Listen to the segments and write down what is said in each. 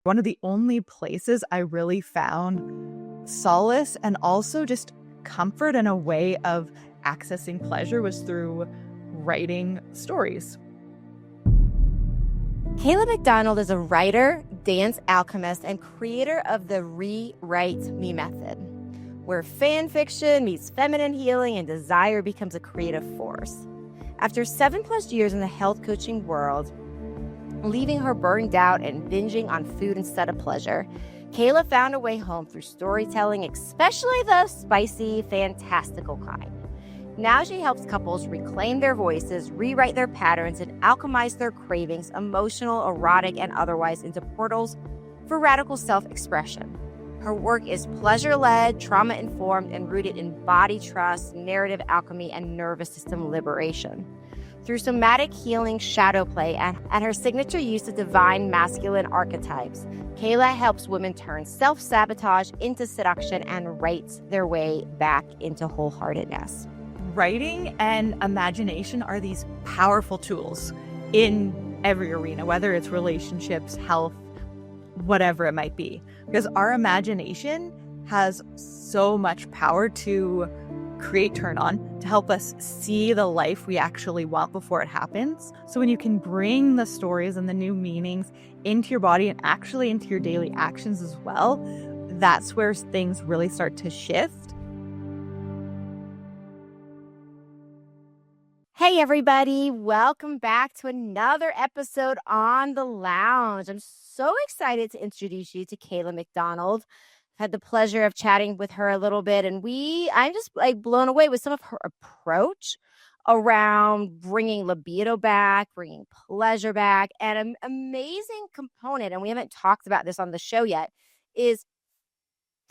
One of the only places I really found solace and also just comfort and a way of accessing pleasure was through writing stories. Kayla MacDonald is a writer, dance alchemist, and creator of the Rewrite Me method, where fan fiction meets feminine healing and desire becomes a creative force. After 7+ years in the health coaching world, leaving her burned out and binging on food instead of pleasure, Kayla found a way home through storytelling, especially the spicy, fantastical kind. Now she helps couples reclaim their voices, rewrite their patterns, and alchemize their cravings, emotional, erotic, and otherwise, into portals for radical self-expression. Her work is pleasure-led, trauma-informed, and rooted in body trust, narrative alchemy, and nervous system liberation. Through somatic healing, shadow play, and her signature use of divine masculine archetypes, Kayla helps women turn self-sabotage into seduction and write their way back into wholeheartedness. Writing and imagination are these powerful tools in every arena, whether it's relationships, health, whatever it might be, because our imagination has so much power to create turn on, to help us see the life we actually want before it happens. So when you can bring the stories and the new meanings into your body and actually into your daily actions as well, that's where things really start to shift. Hey everybody, welcome back to another episode on The Lounge. I'm so excited to introduce you to Kayla MacDonald. I've had the pleasure of chatting with her a little bit, and I'm just blown away with some of her approach around bringing libido back, bringing pleasure back. And an amazing component, and we haven't talked about this on the show yet, is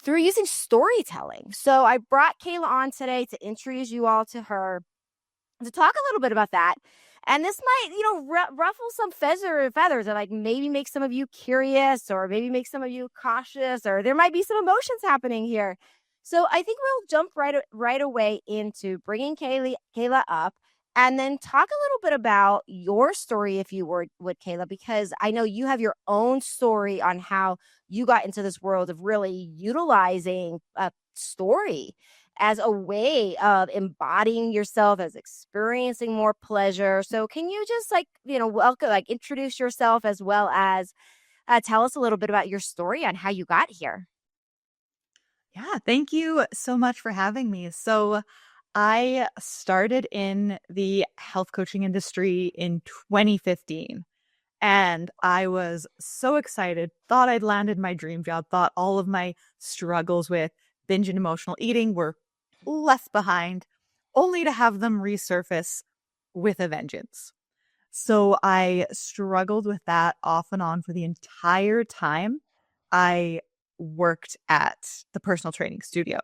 through using storytelling. So I brought Kayla on today to introduce you all to her, to talk a little bit about that. And this might, ruffle some feathers, or maybe make some of you curious, or maybe make some of you cautious, or there might be some emotions happening here. So I think we'll jump right away into bringing Kayla up, and then talk a little bit about your story, if you would, Kayla, because I know you have your own story on how you got into this world of really utilizing a story as a way of embodying yourself, as experiencing more pleasure. So can you just welcome, introduce yourself, as well as tell us a little bit about your story on how you got here? Yeah, thank you so much for having me. So I started in the health coaching industry in 2015. And I was so excited, thought I'd landed my dream job, thought all of my struggles with binge and emotional eating were left behind, only to have them resurface with a vengeance. So I struggled with that off and on for the entire time I worked at the personal training studio.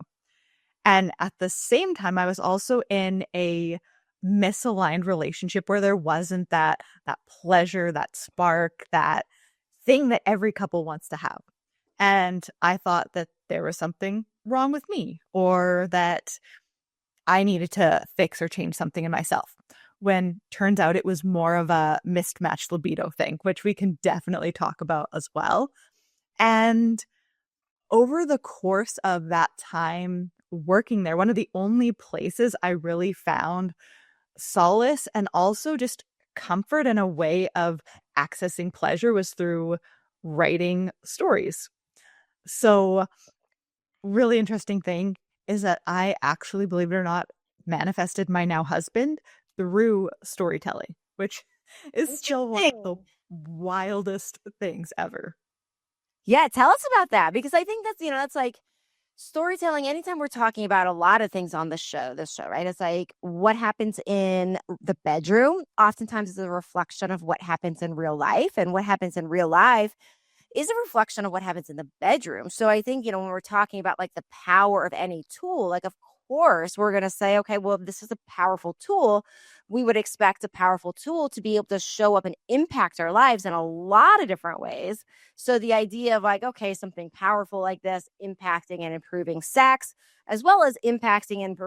And at the same time, I was also in a misaligned relationship where there wasn't that pleasure, that spark, that thing that every couple wants to have. And I thought that there was something wrong with me, or that I needed to fix or change something in myself. When turns out it was more of a mismatched libido thing, which we can definitely talk about as well. And over the course of that time working there, one of the only places I really found solace and also just comfort and a way of accessing pleasure was through writing stories. So, really interesting thing is that I actually, believe it or not, manifested my now husband through storytelling, which is still one of the Interesting. wildest things ever. Yeah, tell us about that, because I think that's storytelling. Anytime we're talking about a lot of things on this show, right? It's like what happens in the bedroom oftentimes is a reflection of what happens in real life, and what happens in real life is a reflection of what happens in the bedroom. So I think, when we're talking about the power of any tool, of course, we're going to say, okay, well, this is a powerful tool. We would expect a powerful tool to be able to show up and impact our lives in a lot of different ways. So the idea of okay, something powerful like this impacting and improving sex, as well as impacting and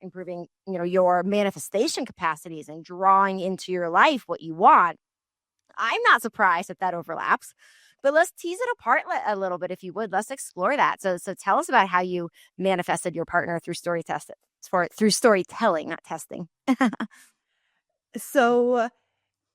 improving, your manifestation capacities and drawing into your life what you want. I'm not surprised that overlaps. But let's tease it apart a little bit, if you would. Let's explore that. So tell us about how you manifested your partner through through storytelling, not testing. So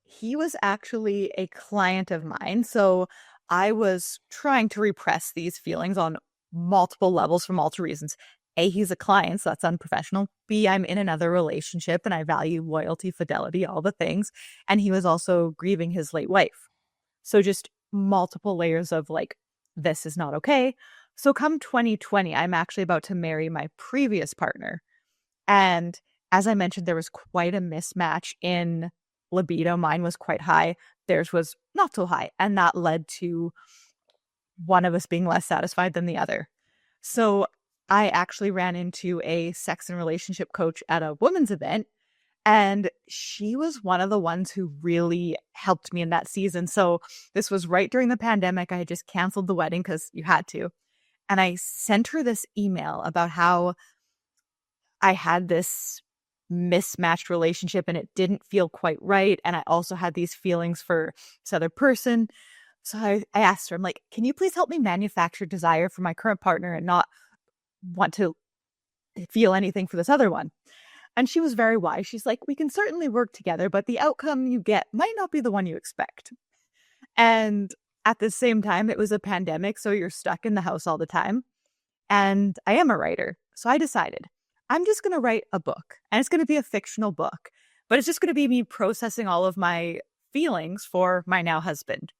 he was actually a client of mine. So I was trying to repress these feelings on multiple levels for multiple reasons. A, he's a client, so that's unprofessional. B, I'm in another relationship and I value loyalty, fidelity, all the things. And he was also grieving his late wife. So just multiple layers of like, this is not okay. So come 2020, I'm actually about to marry my previous partner. And as I mentioned, there was quite a mismatch in libido. Mine was quite high, theirs was not so high. And that led to one of us being less satisfied than the other. So I actually ran into a sex and relationship coach at a women's event. And she was one of the ones who really helped me in that season. So this was right during the pandemic. I had just canceled the wedding because you had to. And I sent her this email about how I had this mismatched relationship and it didn't feel quite right. And I also had these feelings for this other person. So I asked her, I'm like, can you please help me manufacture desire for my current partner and not want to feel anything for this other one? And she was very wise. She's like, we can certainly work together, but the outcome you get might not be the one you expect. And at the same time, it was a pandemic. So you're stuck in the house all the time. And I am a writer. So I decided I'm just going to write a book and it's going to be a fictional book, but it's just going to be me processing all of my feelings for my now husband.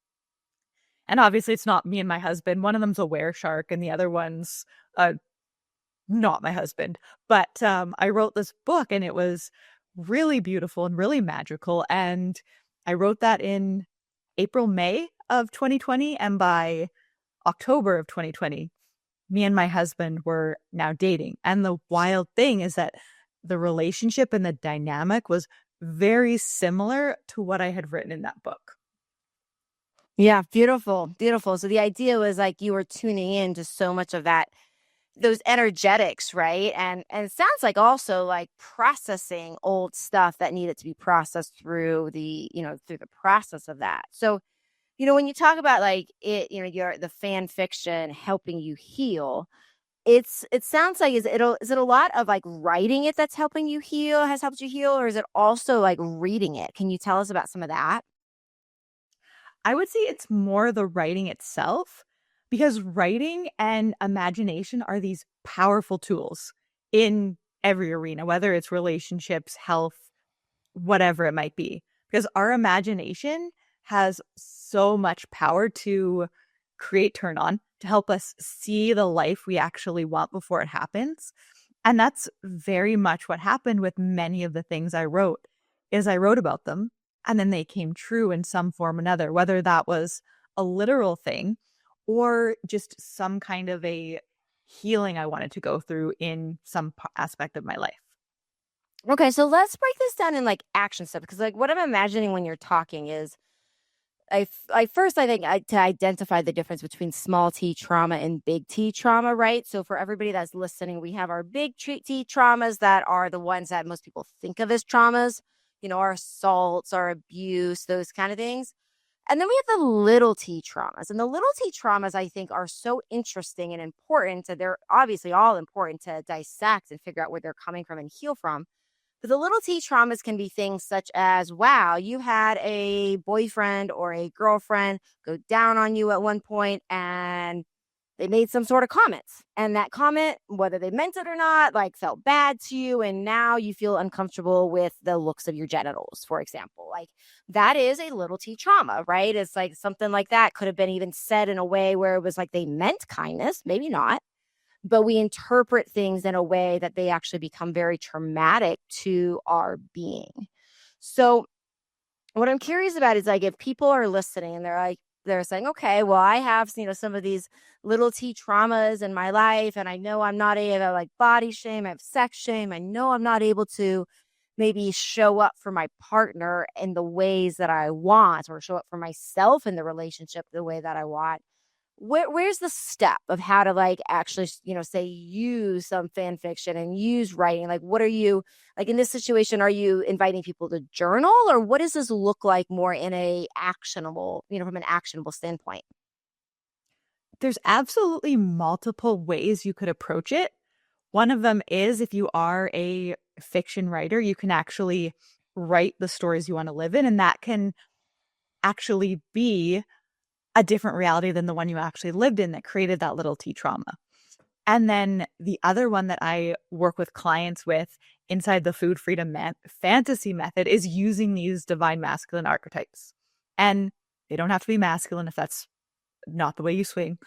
And obviously, it's not me and my husband. One of them's a were shark and the other one's not my husband. But I wrote this book and it was really beautiful and really magical. And I wrote that in April, May of 2020. And by October of 2020, me and my husband were now dating. And the wild thing is that the relationship and the dynamic was very similar to what I had written in that book. Yeah, beautiful, beautiful. So the idea was like you were tuning in to so much of that, those energetics, right? And it sounds like also like processing old stuff that needed to be processed through through the process of that. So, when you talk about like it, your the fan fiction helping you heal, it sounds like is it a lot of like writing it that's helping you heal, has helped you heal, or is it also like reading it? Can you tell us about some of that? I would say it's more the writing itself because writing and imagination are these powerful tools in every arena, whether it's relationships, health, whatever it might be. Because our imagination has so much power to create turn on, to help us see the life we actually want before it happens. And that's very much what happened with many of the things I wrote is I wrote about them and then they came true in some form or another, whether that was a literal thing or just some kind of a healing I wanted to go through in some aspect of my life. Okay, so let's break this down in like action steps because like what I'm imagining when you're talking is first I think to identify the difference between small T trauma and big T trauma, right? So for everybody that's listening, we have our big T traumas that are the ones that most people think of as traumas, our assaults, our abuse, those kind of things. And then we have the little T traumas. And the little T traumas, I think, are so interesting and important. They're obviously all important to dissect and figure out where they're coming from and heal from. But the little T traumas can be things such as, wow, you had a boyfriend or a girlfriend go down on you at one point and they made some sort of comments. And that comment, whether they meant it or not, like felt bad to you. And now you feel uncomfortable with the looks of your genitals, for example. Like that is a little T trauma, right? It's like something like that could have been even said in a way where it was like they meant kindness, maybe not, but we interpret things in a way that they actually become very traumatic to our being. So, what I'm curious about is like if people are listening and they're saying, okay, well, I have, some of these little T traumas in my life, and I know I'm not able to like body shame, I have sex shame, I know I'm not able to maybe show up for my partner in the ways that I want, or show up for myself in the relationship the way that I want. Where's the step of how to like actually, say use some fan fiction and use writing? Like, what are you like in this situation? Are you inviting people to journal, or what does this look like more in a actionable, from an actionable standpoint? There's absolutely multiple ways you could approach it. One of them is if you are a fiction writer, you can actually write the stories you want to live in, and that can actually be a different reality than the one you actually lived in that created that little T trauma. And then the other one that I work with clients with inside the food freedom fantasy method is using these divine masculine archetypes. And they don't have to be masculine if that's not the way you swing.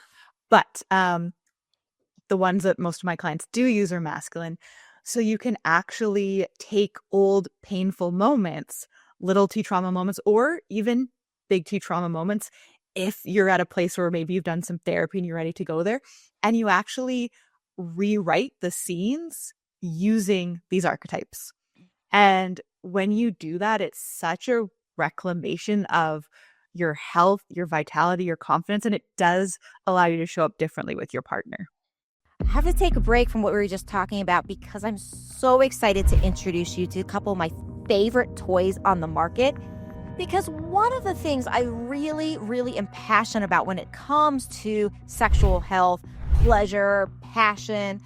But the ones that most of my clients do use are masculine. So you can actually take old painful moments, little T trauma moments, or even big T trauma moments, if you're at a place where maybe you've done some therapy and you're ready to go there, and you actually rewrite the scenes using these archetypes. And when you do that, it's such a reclamation of your health, your vitality, your confidence, and it does allow you to show up differently with your partner. I have to take a break from what we were just talking about because I'm so excited to introduce you to a couple of my favorite toys on the market. Because one of the things I really, really am passionate about when it comes to sexual health, pleasure, passion,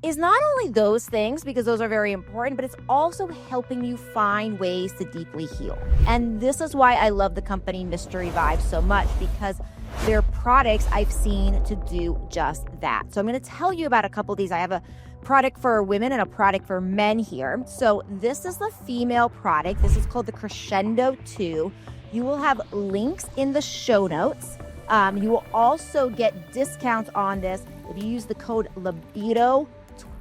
is not only those things, because those are very important, but it's also helping you find ways to deeply heal. And this is why I love the company Mystery Vibe so much, because their products I've seen to do just that. So I'm going to tell you about a couple of these. I have a product for women and a product for men here. So this is the female product. This is called the Crescendo 2. You will have links in the show notes. You will also get discounts on this. If you use the code Libido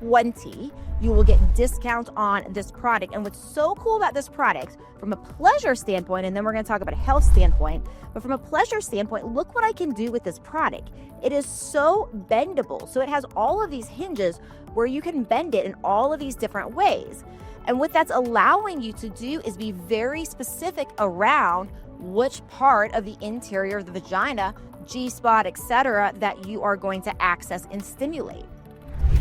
20, you will get discount on this product. And what's so cool about this product from a pleasure standpoint, and then we're going to talk about a health standpoint, but from a pleasure standpoint, look what I can do with this product. It is so bendable. So it has all of these hinges where you can bend it in all of these different ways. And what that's allowing you to do is be very specific around which part of the interior of the vagina, G-spot, etc., that you are going to access and stimulate.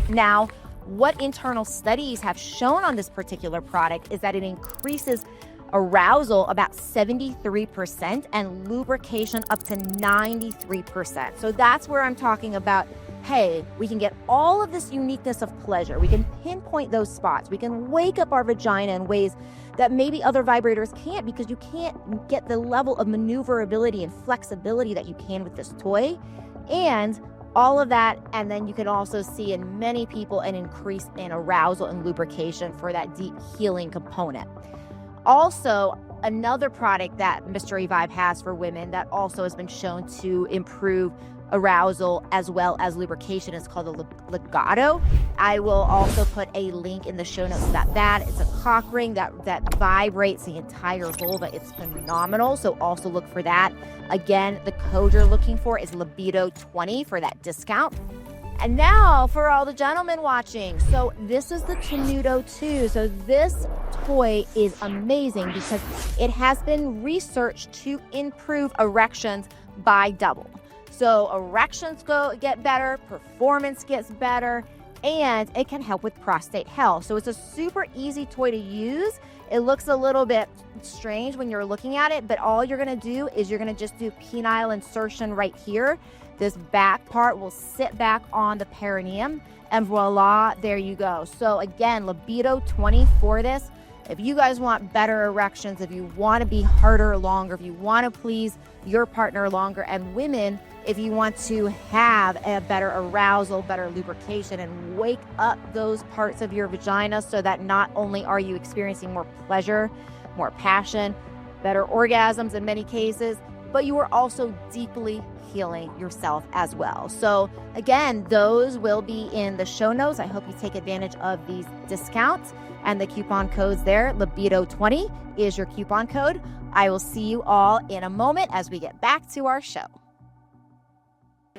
Now, what internal studies have shown on this particular product is that it increases arousal about 73% and lubrication up to 93%. So that's where I'm talking about, hey, we can get all of this uniqueness of pleasure. We can pinpoint those spots. We can wake up our vagina in ways that maybe other vibrators can't, because you can't get the level of maneuverability and flexibility that you can with this toy. And all of that, and then you can also see in many people an increase in arousal and lubrication for that deep healing component. Also, another product that Mystery Vibe has for women that also has been shown to improve arousal as well as lubrication is called the Libido. I will also put a link in the show notes about that. It's a cock ring that vibrates the entire vulva. It's phenomenal. So also look for that. Again, the code you're looking for is Libido 20 for that discount. And now for all the gentlemen watching. So this is the Tenuto 2. So this toy is amazing because it has been researched to improve erections by double. So erections get better, performance gets better, and it can help with prostate health. So it's a super easy toy to use. It looks a little bit strange when you're looking at it, but all you're gonna do is you're gonna just do penile insertion right here. This back part will sit back on the perineum, and voila, there you go. So again, Libido 20 for this. If you guys want better erections, if you want to be harder longer, if you want to please your partner longer, and women, if you want to have a better arousal, better lubrication, and wake up those parts of your vagina so that not only are you experiencing more pleasure, more passion, better orgasms in many cases, but you are also deeply healing yourself as well. So again, those will be in the show notes. I hope you take advantage of these discounts and the coupon codes there. Libido 20 is your coupon code. I will see you all in a moment as we get back to our show.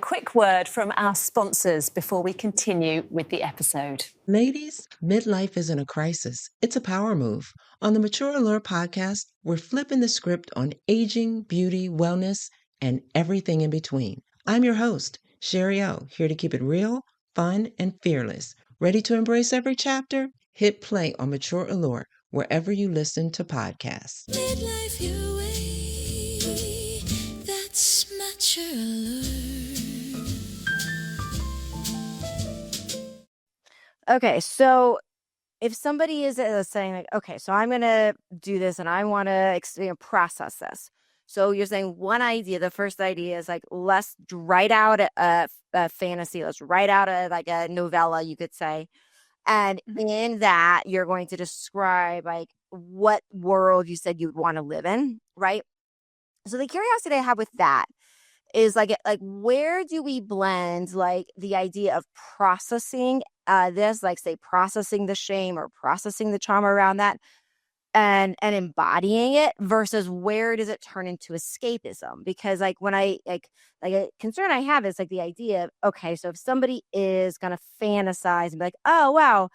Quick word from our sponsors before we continue with the episode. Ladies, midlife isn't a crisis. It's a power move. On the Mature Allure podcast, we're flipping the script on aging, beauty, wellness, and everything in between. I'm your host, Sherry O, here to keep it real, fun, and fearless. Ready to embrace every chapter? Hit play on Mature Allure wherever you listen to podcasts. Midlife your way, that's Mature Allure. Okay, so if somebody is saying like, okay, so I'm going to do this and I want to process this. So you're saying one idea, the first idea is like, let's write out a fantasy. Let's write out like a novella, you could say. And in that, you're going to describe like what world you said you would want to live in, right? So the curiosity I have with that is like where do we blend like the idea of processing this, like say processing the shame or processing the trauma around that and embodying it versus where does it turn into escapism? Because like when I like a concern I have is like the idea of, okay, so if somebody is going to fantasize and be like, oh wow,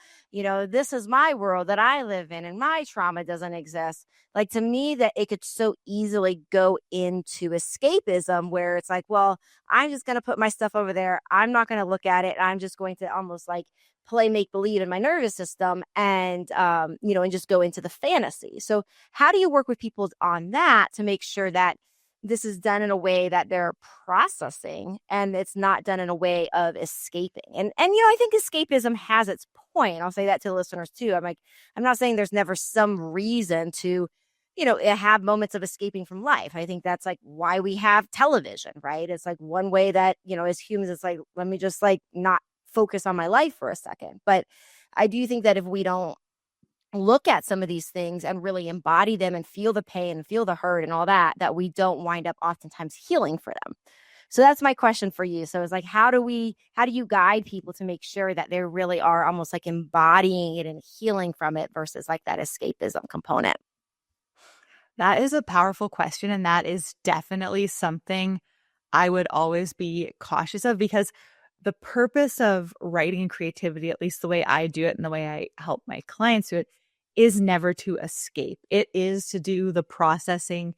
this is my world that I live in and my trauma doesn't exist, like to me that it could so easily go into escapism where it's like, well, I'm just going to put my stuff over there, I'm not going to look at it, I'm just going to almost like play make believe in my nervous system and and just go into the fantasy. So how do you work with people on that to make sure that this is done in a way that they're processing and it's not done in a way of escaping? And I think escapism has its point. I'll say that to the listeners too. I'm not saying there's never some reason to have moments of escaping from life. I think that's like why we have television, right? It's like one way that as humans, it's like, let me just like not focus on my life for a second. But I do think that if we don't look at some of these things and really embody them and feel the pain and feel the hurt and all that, that we don't wind up oftentimes healing for them. So that's my question for you. So it's like, how do you guide people to make sure that they really are almost like embodying it and healing from it versus like that escapism component? That is a powerful question. And that is definitely something I would always be cautious of, because the purpose of writing and creativity, at least the way I do it and the way I help my clients do it, is never to escape. It is to do the processing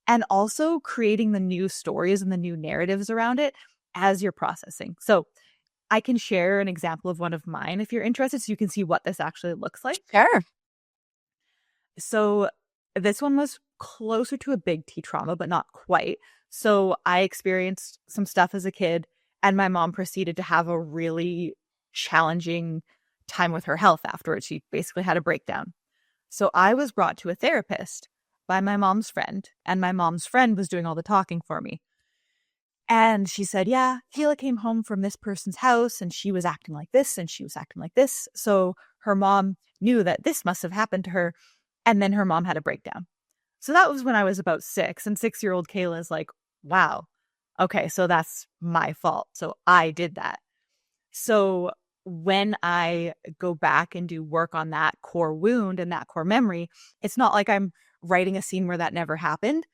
and also creating the new stories and the new narratives around it as you're processing. So I can share an example of one of mine if you're interested, so you can see what this actually looks like. Sure. So this one was closer to a big T trauma, but not quite. So I experienced some stuff as a kid, and my mom proceeded to have a really challenging time with her health afterwards. She basically had a breakdown. So I was brought to a therapist by my mom's friend, and my mom's friend was doing all the talking for me. And she said, yeah, Kayla came home from this person's house and she was acting like this and she was acting like this. So her mom knew that this must have happened to her. And then her mom had a breakdown. So that was when I was about 6. And 6-year-old Kayla is like, wow, okay, so that's my fault. So I did that. So when I go back and do work on that core wound and that core memory, it's not like I'm writing a scene where that never happened.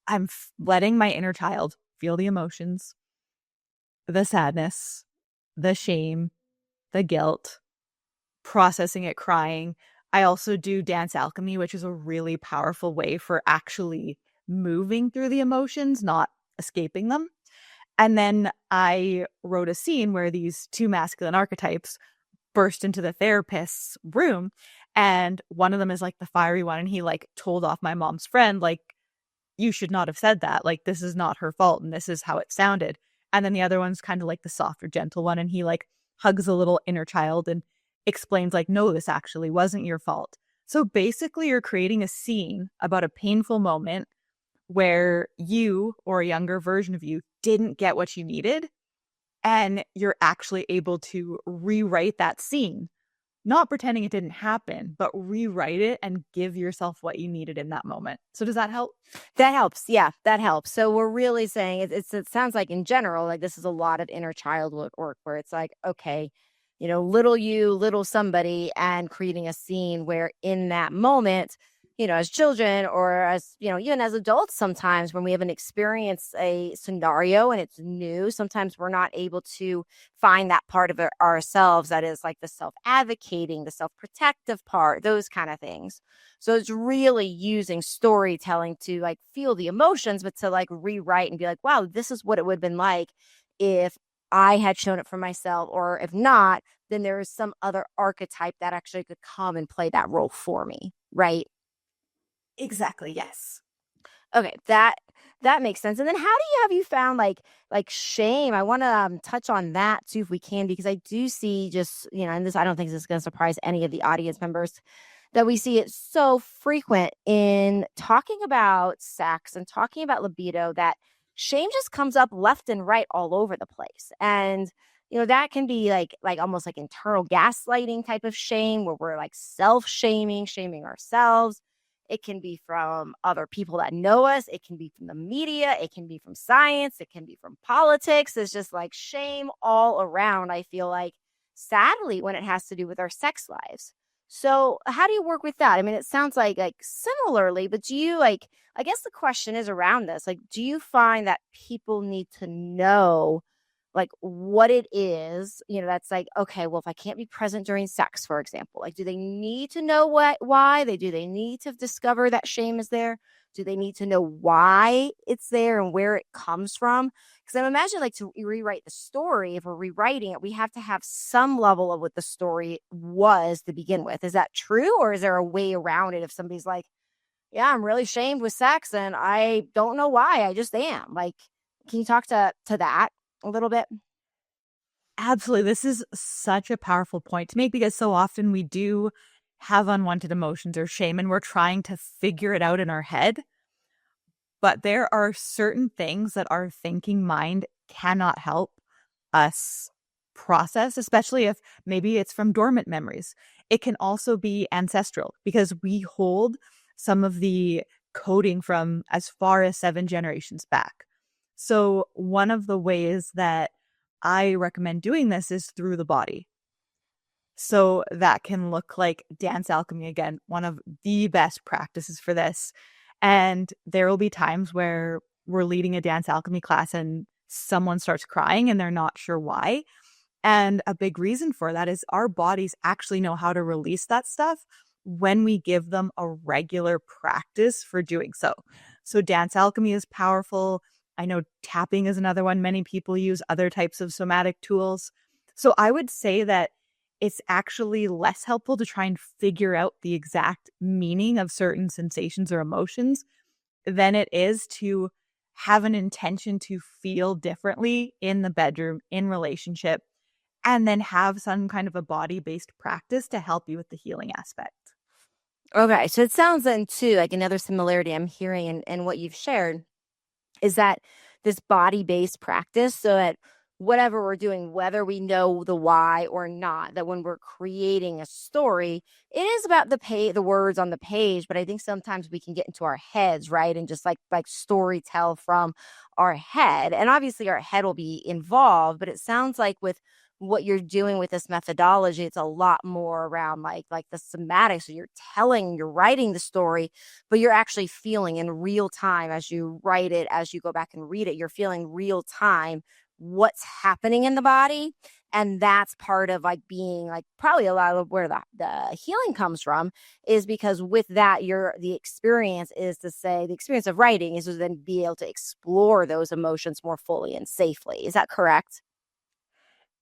I'm letting my inner child feel the emotions, the sadness, the shame, the guilt, processing it, crying. I also do dance alchemy, which is a really powerful way for actually moving through the emotions, not escaping them. And then I wrote a scene where these two masculine archetypes burst into the therapist's room. And one of them is like the fiery one. And he like told off my mom's friend, like, you should not have said that. Like, this is not her fault. And this is how it sounded. And then the other one's kind of like the softer, gentle one. And he like hugs a little inner child and explains like, no, this actually wasn't your fault. So basically you're creating a scene about a painful moment where you or a younger version of you didn't get what you needed. And you're actually able to rewrite that scene, not pretending it didn't happen, but rewrite it and give yourself what you needed in that moment. So does that help? That helps. Yeah, that helps. So we're really saying it sounds like in general, like this is a lot of inner child work where it's like, okay, little you, little somebody, and creating a scene where in that moment, as children or as, even as adults, sometimes when we haven't experienced a scenario and it's new, sometimes we're not able to find that part of ourselves that is like the self-advocating, the self-protective part, those kind of things. So it's really using storytelling to like feel the emotions, but to like rewrite and be like, wow, this is what it would have been like if I had shown it for myself, or if not, then there is some other archetype that actually could come and play that role for me. Right. Exactly. Yes. Okay. That makes sense. And then have you found like shame? I want to touch on that too if we can, because I do see just, and this, I don't think this is going to surprise any of the audience members, that we see it so frequent in talking about sex and talking about libido, that shame just comes up left and right all over the place. And that can be like almost like internal gaslighting type of shame, where we're like self-shaming, shaming ourselves. It can be from other people that know us. It can be from the media. It can be from science. It can be from politics. It's just like shame all around, I feel like, sadly, when it has to do with our sex lives. So how do you work with that? I mean, it sounds like similarly, but do you I guess the question is around this. Like, do you find that people need to know like what it is, that's like, okay, well, if I can't be present during sex, for example, like, do they need to know why they need to discover that shame is there? Do they need to know why it's there and where it comes from? Because I'm imagining, like, to rewrite the story, if we're rewriting it, we have to have some level of what the story was to begin with. Is that true? Or is there a way around it if somebody's like, yeah, I'm really shamed with sex and I don't know why, I just am. Like, can you talk to that a little bit? Absolutely. This is such a powerful point to make because so often we do have unwanted emotions or shame and we're trying to figure it out in our head. But there are certain things that our thinking mind cannot help us process, especially if maybe it's from dormant memories. It can also be ancestral because we hold some of the coding from as far as 7 generations back. So, one of the ways that I recommend doing this is through the body. So that can look like dance alchemy again, one of the best practices for this. And there will be times where we're leading a dance alchemy class and someone starts crying and they're not sure why. And a big reason for that is our bodies actually know how to release that stuff when we give them a regular practice for doing so. So dance alchemy is powerful. I know tapping is another one. Many people use other types of somatic tools. So I would say that it's actually less helpful to try and figure out the exact meaning of certain sensations or emotions than it is to have an intention to feel differently in the bedroom, in relationship, and then have some kind of a body-based practice to help you with the healing aspect. Okay, so it sounds then too like another similarity I'm hearing in what you've shared is that this body-based practice, so that whatever we're doing, whether we know the why or not, that when we're creating a story, it is about the words on the page, but I think sometimes we can get into our heads, right? And just like story tell from our head. And obviously our head will be involved, but it sounds like with what you're doing with this methodology, it's a lot more around like the somatic. So you're writing the story, but you're actually feeling in real time as you write it, as you go back and read it, you're feeling real time what's happening in the body. And that's part of like being like probably a lot of where the healing comes from, is because with that, the experience of writing is to then be able to explore those emotions more fully and safely. Is that correct?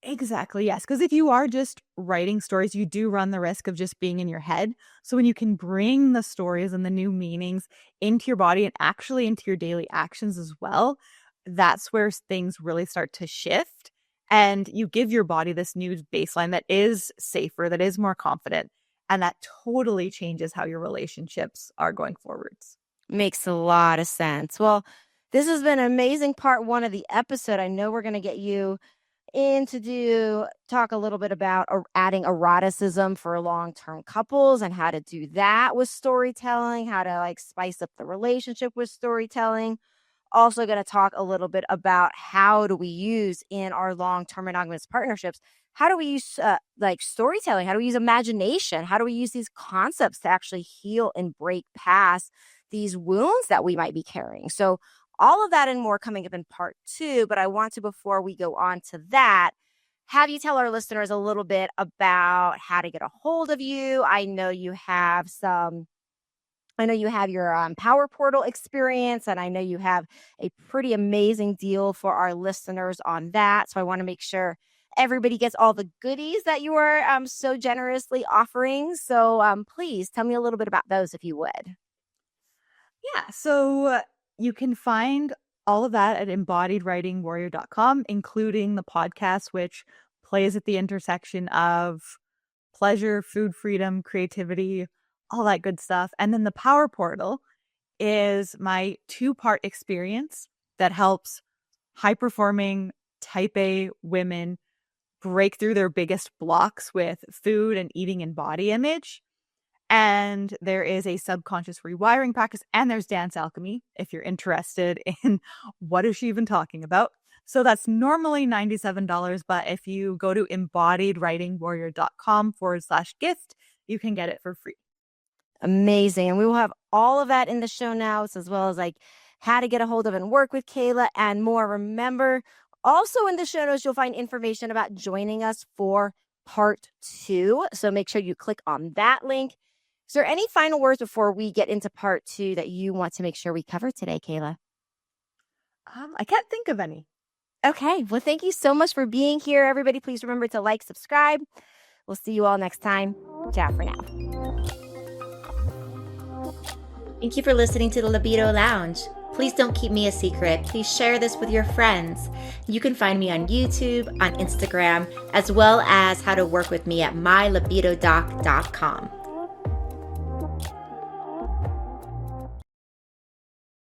Exactly, yes, because if you are just writing stories, you do run the risk of just being in your head. So when you can bring the stories and the new meanings into your body and actually into your daily actions as well, that's where things really start to shift, and you give your body this new baseline that is safer, that is more confident, and that totally changes how your relationships are going forwards. Makes a lot of sense. Well, this has been an amazing part one of the episode. I know we're going to get you in to talk a little bit about adding eroticism for long-term couples and how to do that with storytelling, how to like spice up the relationship with storytelling. Also going to talk a little bit about how do we use in our long-term monogamous partnerships, how do we use like storytelling, how do we use imagination, how do we use these concepts to actually heal and break past these wounds that we might be carrying. So all of that and more coming up in part 2, but I want to, before we go on to that, have you tell our listeners a little bit about how to get a hold of you. I know you have your Power Portal experience, and I know you have a pretty amazing deal for our listeners on that. So I want to make sure everybody gets all the goodies that you are so generously offering. So please tell me a little bit about those if you would. Yeah, so you can find all of that at embodiedwritingwarrior.com, including the podcast, which plays at the intersection of pleasure, food freedom, creativity, all that good stuff. And then the Power Portal is my 2-part experience that helps high-performing type A women break through their biggest blocks with food and eating and body image. And there is a subconscious rewiring practice, and there's dance alchemy if you're interested in what is she even talking about. So that's normally $97, but if you go to embodiedwritingwarrior.com/gift, you can get it for free. Amazing. And we will have all of that in the show notes, as well as like how to get a hold of and work with Kayla and more. Remember, also in the show notes, you'll find information about joining us for part 2. So make sure you click on that link. Is there any final words before we get into part 2 that you want to make sure we cover today, Kayla? I can't think of any. Okay. Well, thank you so much for being here, everybody. Please remember to like, subscribe. We'll see you all next time. Ciao for now. Thank you for listening to the Libido Lounge. Please don't keep me a secret. Please share this with your friends. You can find me on YouTube, on Instagram, as well as how to work with me at mylibidodoc.com.